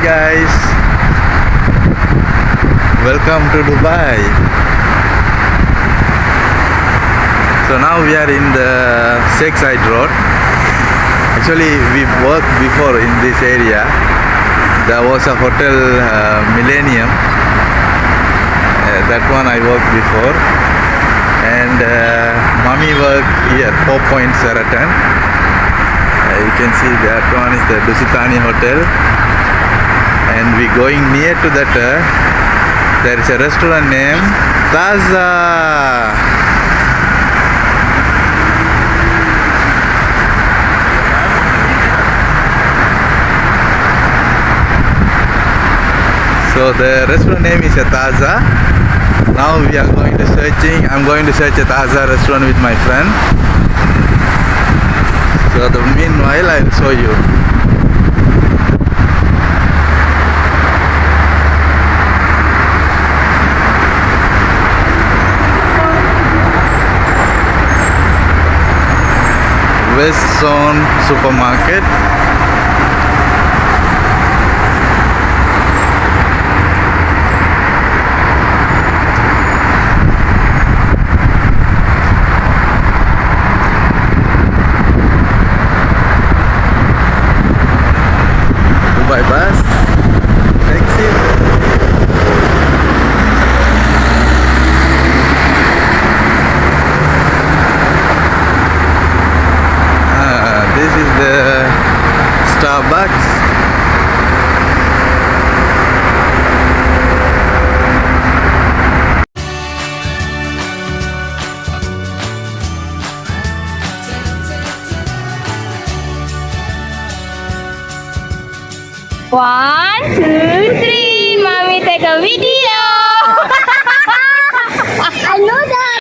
guys, welcome to Dubai. So now we are in the Sheikh Side Road. Actually we worked before in this area. There was a hotel Millennium, that one I worked before, and mommy worked here, 4 Point Sheraton. You can see that one is the Dusitani Hotel, and we going near to that. There is a restaurant named Taza. So the restaurant name is a Taza. Now we are going to searching. I'm going to search a Taza restaurant with my friend. So the meanwhile I'll show you. West Zone Supermarket. Dubai bus, taxi. This is the Starbucks. One, two, three. Mommy, take a video. I know that.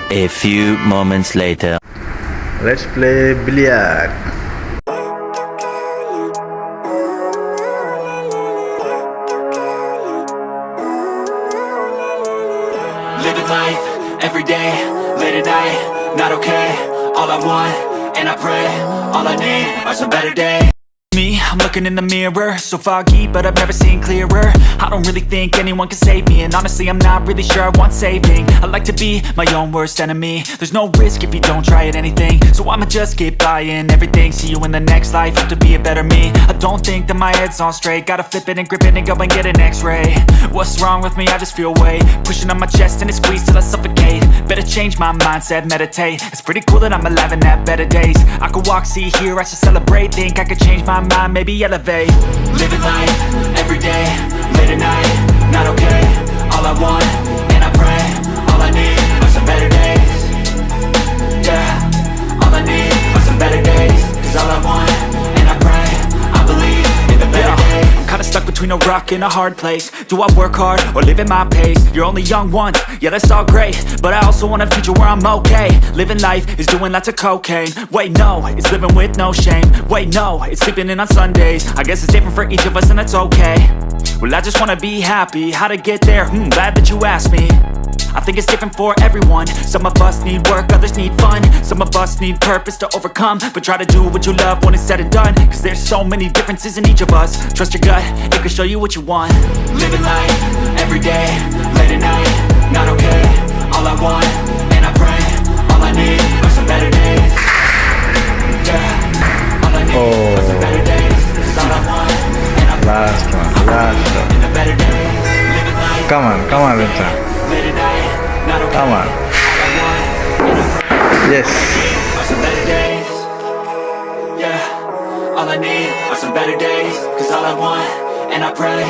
A few moments later. Let's play billiard. Living life, every day, late at night, not okay. All I want, and I pray, all I need are some better days. Me, I'm looking in the mirror, so foggy, but I've never seen clearer. I don't really think anyone can save me, and honestly I'm not really sure I want saving. I like to be my own worst enemy. There's no risk if you don't try at anything, so I'ma just keep buying everything. See you in the next life, hope to be a better me. I don't think that my head's on straight, gotta flip it and grip it and go and get an x-ray. What's wrong with me? I just feel weight pushing on my chest and it squeezes till I suffocate. Better change my mindset, meditate. It's pretty cool that I'm alive and have better days. I could walk, see, hear, I should celebrate. Think I could change my mind, maybe elevate. Living life, every day, late at night, not okay. All I want, and I pray, all I need are some better days. Yeah, all I need are some better days. Cause all I want, and I pray, I believe in the better days. I'm kinda stuck between a rock and a hard place. Do I work hard or live at my pace? You're only young once, yeah that's all great, but I also want a future where I'm okay. Living life is doing lots of cocaine. Wait no, it's living with no shame. Wait no, it's sleeping in on Sundays. I guess it's different for each of us and that's okay. Well I just wanna be happy, how to get there? Glad that you asked me. I think it's different for everyone. Some of us need work, others need fun. Some of us need purpose to overcome. But try to do what you love when it's said and done. Cause there's so many differences in each of us. Trust your gut, it can show you what you want. Living life, every day, late at night, not okay. All I want, and I pray, all I need are some better days. Yeah, all I need are some better days. Cause all I want, and I pray, Last one. in the better days. Living life, Come on, Vincent. late at night, not okay. Come on. All I want, and I pray, Yes. are some better days. Yeah, all I need are some better days. Cause all I want, and I pray,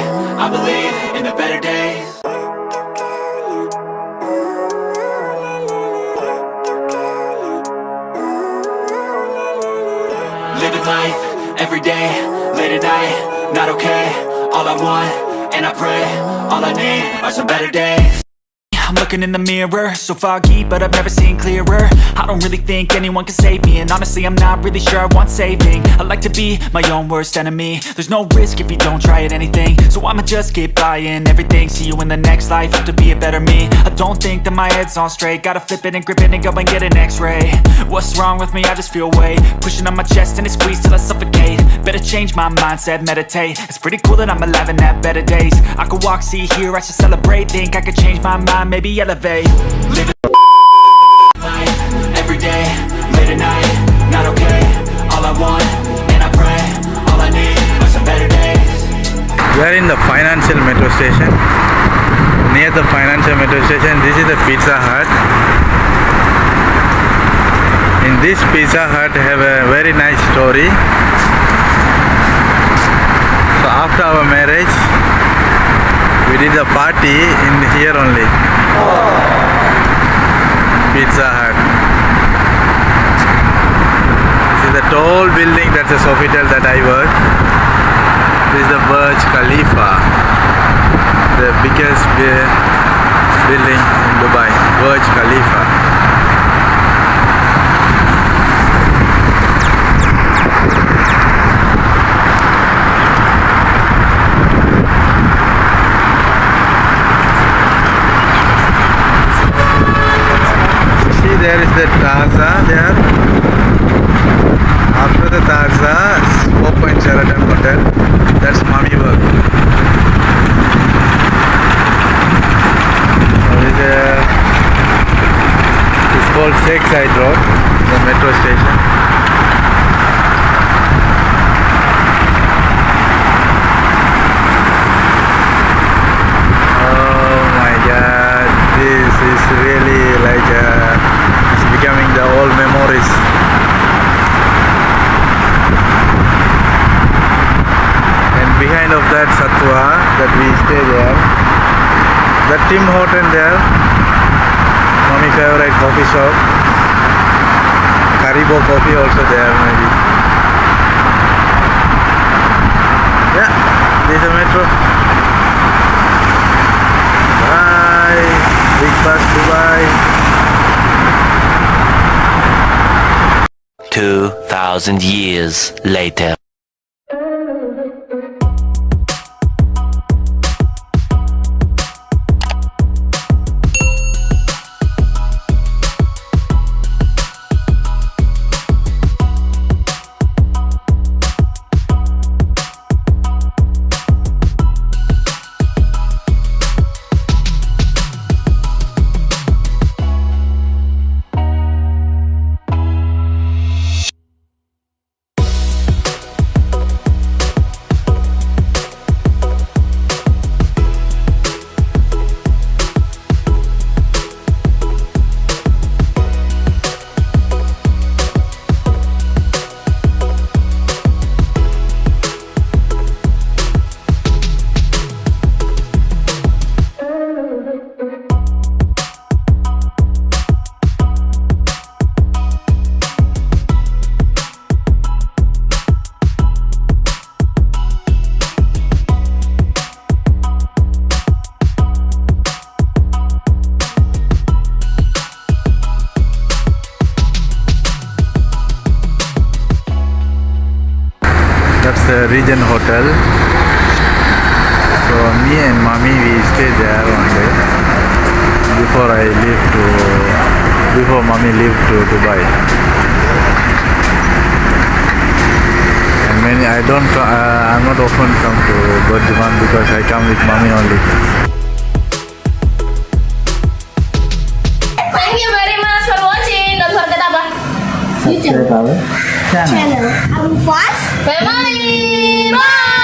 I believe in the better days. Living life, every day, late at night, not okay. All I want, and I pray, all I need are some better days. I'm looking in the mirror, so foggy, but I've never seen clearer. I don't really think anyone can save me, and honestly I'm not really sure I want saving. I like to be my own worst enemy. There's no risk if you don't try at anything, so I'ma just keep buying everything. See you in the next life, have to be a better me. I don't think that my head's on straight, gotta flip it and grip it and go and get an x-ray. What's wrong with me? I just feel weight pushing on my chest and it squeezes till I suffocate. Better change my mindset, meditate. It's pretty cool that I'm alive and have better days. I could walk, see, hear, I should celebrate. Think I could change my mind, maybe elevate. Living life every day, late at night, not okay. All I want, and I pray, all I need are some better days. We are in the financial metro station. Near the financial metro station, this is the Pizza Hut. In this Pizza Hut have a very nice story. So after our marriage, we did a party in here only. Pizza Hut. This is the tall building, that's a Sofitel that I work. This is the Burj Khalifa, the biggest building in Dubai, Burj Khalifa. There is the Taza there. After the Taza, 4 Sheraton Hotel. That's mommy work. It's called Lakeside Road, the metro station. Oh my God, this is really like becoming the old memories. And behind of that Satwa that we stay there, the Tim Horton there, mommy favorite coffee shop, Karibo coffee also there maybe. Yeah, this is a metro. Bye, big bus Dubai. 2,000 years later. That's the Regent Hotel. So me and mommy we stay there one day before mommy leave to Dubai. And I'm not often come to Berjuman because I come with mommy only. Thank you very much for watching. Don't forget apa? Subscribe our channel. Channel. I'm fast. Family. Bye.